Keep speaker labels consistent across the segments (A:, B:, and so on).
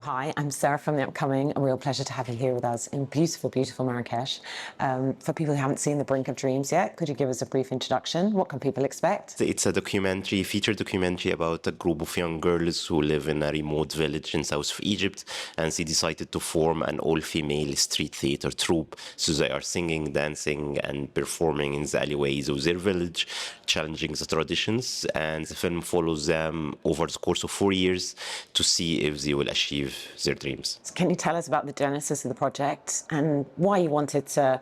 A: Hi, I'm Sarah from The Upcoming. A real pleasure to have you here with us in beautiful, beautiful Marrakech. For people who haven't seen The Brink of Dreams yet, could you give us a brief introduction? What can people expect?
B: It's a documentary, feature documentary about a group of young girls who live in a remote village in south of Egypt, and they decided to form an all-female street theater troupe. So they are singing, dancing, and performing in the alleyways of their village, challenging the traditions. And the film follows them over the course of 4 years to see if they will achieve their dreams.
A: Can you tell us about the genesis of the project and why you wanted to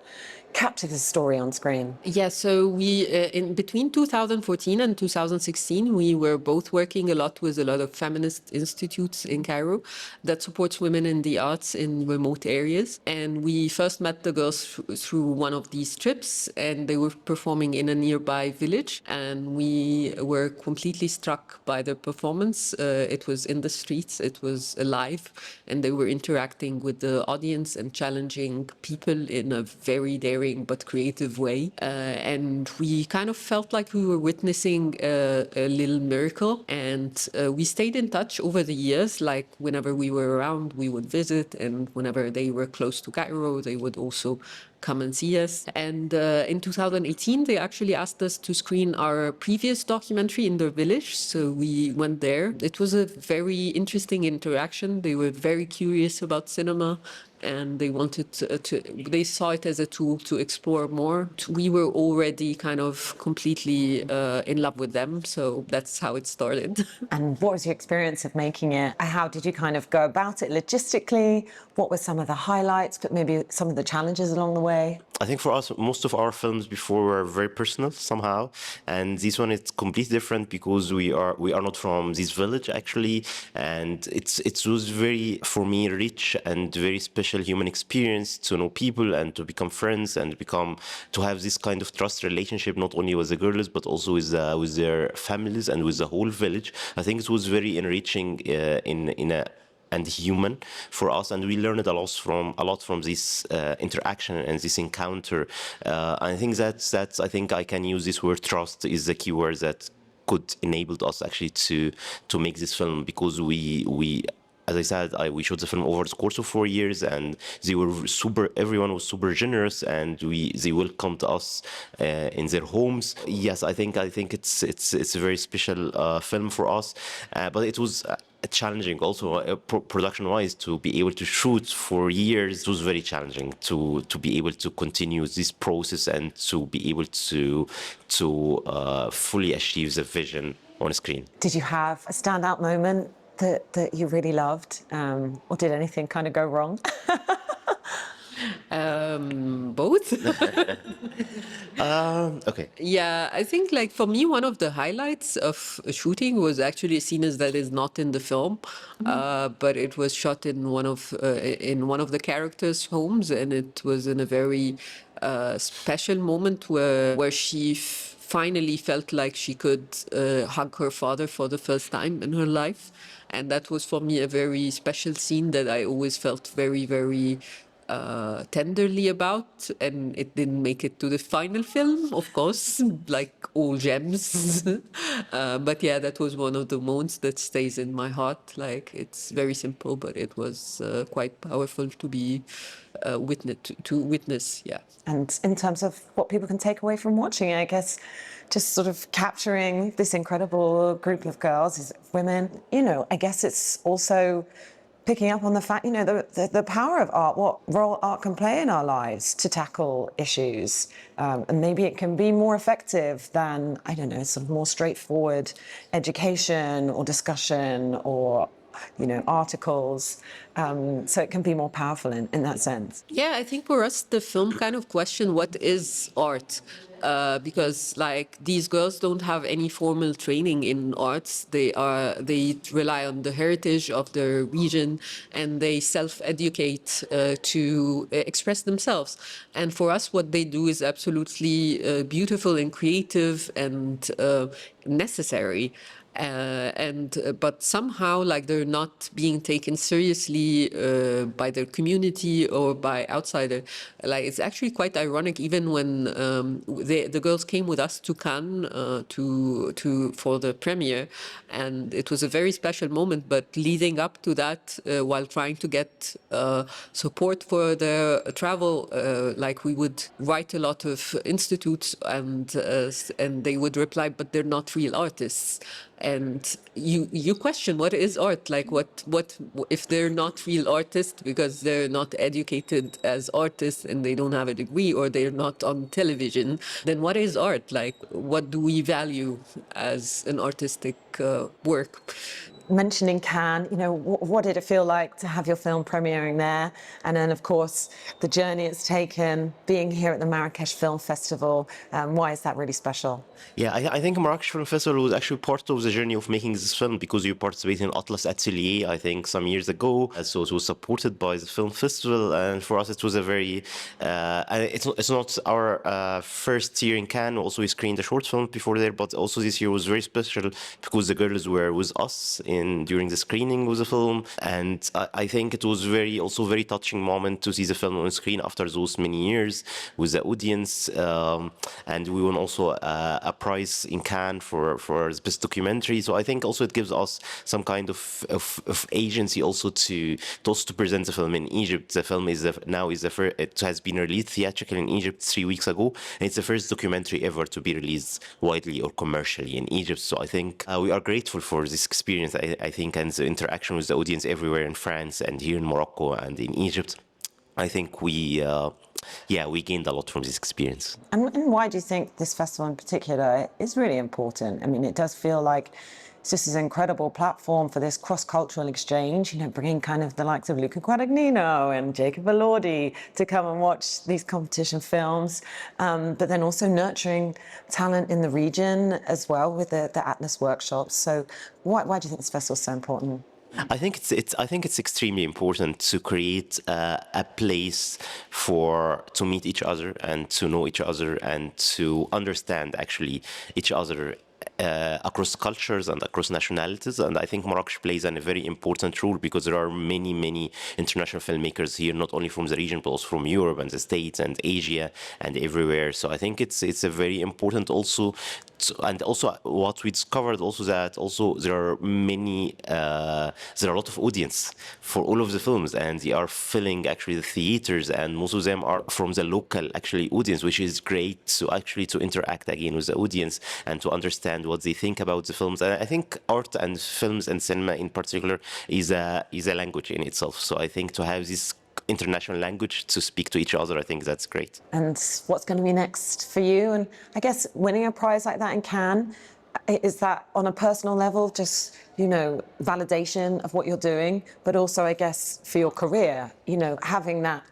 A: capture this story on screen?
C: Yeah, so we, in between 2014 and 2016, we were both working a lot with a lot of feminist institutes in Cairo that supports women in the arts in remote areas. And we first met the girls through one of these trips, and they were performing in a nearby village. And we were completely struck by their performance. It was in the streets, it was alive, and they were interacting with the audience and challenging people in a very daring but creative way. And we kind of felt like we were witnessing a little miracle. And we stayed in touch over the years. Like whenever we were around, we would visit. And whenever they were close to Cairo, they would also come and see us. And in 2018, they actually asked us to screen our previous documentary in their village. So we went there. It was a very interesting interaction. They were very curious about cinema, and they wanted they saw it as a tool to explore more. We were already kind of completely in love with them, so that's how it started.
A: And what was your experience of making it? How did you kind of go about it logistically? What were some of the highlights, but maybe some of the challenges along the way?
B: I think for us, most of our films before were very personal somehow, and this one is completely different because we are not from this village actually, and it was very, for me, rich and very special human experience to know people and to become friends and to have this kind of trust relationship not only with the girls but also with their families and with the whole village. I think it was very enriching and human for us, and we learned a lot from this interaction and this encounter. I think I think I can use this word trust is the key word that could enable us actually to make this film, because we as I said, we shot the film over the course of 4 years, and everyone was super generous, and they welcomed us in their homes. Yes, I think it's a very special film for us, but it was challenging also production-wise to be able to shoot for years. It was very challenging to be able to continue this process and to be able to fully achieve the vision on screen.
A: Did you have a standout moment that you really loved, or did anything kind of go wrong?
C: Both.
B: Okay.
C: Yeah, I think like for me, one of the highlights of shooting was actually a scene that is not in the film, but it was shot in one of the characters' homes, and it was in a very special moment where she finally felt like she could hug her father for the first time in her life. And that was for me a very special scene that I always felt very, very tenderly about, and it didn't make it to the final film, of course, like all gems. But yeah, that was one of the moments that stays in my heart. Like, it's very simple, but it was quite powerful to be witness. Yeah.
A: And in terms of what people can take away from watching it, I guess just sort of capturing this incredible group of girls, these women, I guess it's also picking up on the fact, the power of art, what role art can play in our lives to tackle issues. And maybe it can be more effective than, I don't know, sort of more straightforward education or discussion or articles. So it can be more powerful in that sense.
C: Yeah, I think for us, the film kind of questioned what is art. Because like these girls don't have any formal training in arts. They rely on the heritage of their region, and they self-educate to express themselves. And for us, what they do is absolutely beautiful and creative and necessary. But somehow, like, they're not being taken seriously by their community or by outsider. Like, it's actually quite ironic. Even when the girls came with us to Cannes for the premiere, and it was a very special moment. But leading up to that, while trying to get support for their travel, like, we would write a lot of institutes, and they would reply, but they're not real artists. And you question, what is art? Like, what if they're not real artists because they're not educated as artists and they don't have a degree, or they're not on television, then what is art? Like, what do we value as an artistic work?
A: Mentioning Cannes, you know, what did it feel like to have your film premiering there? And then, of course, the journey it's taken, being here at the Marrakech Film Festival. Why is that really special?
B: Yeah, I think Marrakech Film Festival was actually part of the journey of making this film, because you participated in Atlas Atelier, I think, some years ago. So it was supported by the film festival, and for us it was a very. It's not our first year in Cannes. Also, we screened a short film before there, but also this year was very special because the girls were with us during the screening of the film, and I think it was also very touching moment to see the film on screen after those many years with the audience, and we won also a prize in Cannes for the best documentary. So I think also it gives us some kind of agency also to present the film in Egypt. The film it has been released theatrically in Egypt 3 weeks ago, and it's the first documentary ever to be released widely or commercially in Egypt. So I think we are grateful for this experience. I think, and the interaction with the audience everywhere in France and here in Morocco and in Egypt. I think we gained a lot from this experience.
A: And why do you think this festival in particular is really important? I mean, it does feel like it's just this incredible platform for this cross-cultural exchange, you know, bringing kind of the likes of Luca Guadagnino and Jacob Elordi to come and watch these competition films, but then also nurturing talent in the region as well with the Atlas workshops. So why do you think this festival is so important?
B: I think it's extremely important to create a place to meet each other and to know each other and to understand actually each other across cultures and across nationalities. And I think Marrakech plays a very important role because there are many international filmmakers here, not only from the region, but also from Europe and the States and Asia and everywhere. So I think it's a very important also. And also what we discovered also that also there are a lot of audience for all of the films, and they are filling actually the theaters, and most of them are from the local actually audience, which is great to interact again with the audience and to understand what they think about the films. And I think art and films and cinema in particular is a language in itself. So I think to have this international language to speak to each other, I think that's great.
A: And what's going to be next for you? And I guess winning a prize like that in Cannes, is that on a personal level just, you know, validation of what you're doing, but also I guess for your career, you know, having that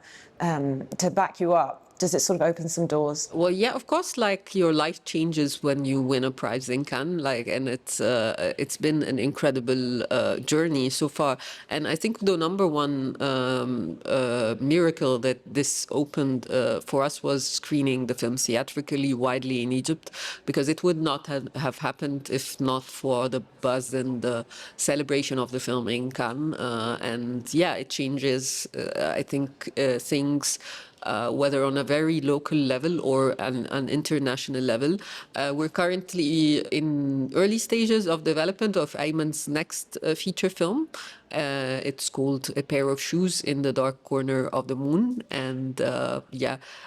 A: to back you up? Does it sort of open some doors?
C: Well, yeah, of course, like, your life changes when you win a prize in Cannes, like, and it's been an incredible journey so far. And I think the number one miracle that this opened for us was screening the film theatrically widely in Egypt, because it would not have happened if not for the buzz and the celebration of the film in Cannes. And yeah, it changes, I think, things. Whether on a very local level or an international level. We're currently in early stages of development of Ayman's next feature film. It's called A Pair of Shoes in the Dark Corner of the Moon. And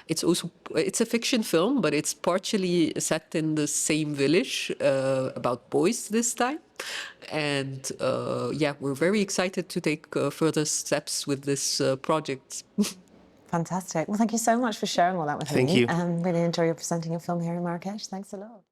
C: it's a fiction film, but it's partially set in the same village, about boys this time. And we're very excited to take further steps with this project.
A: Fantastic. Well, thank you so much for sharing all that with me.
B: Thank you.
A: And really enjoy your presenting your film here in Marrakech. Thanks a lot.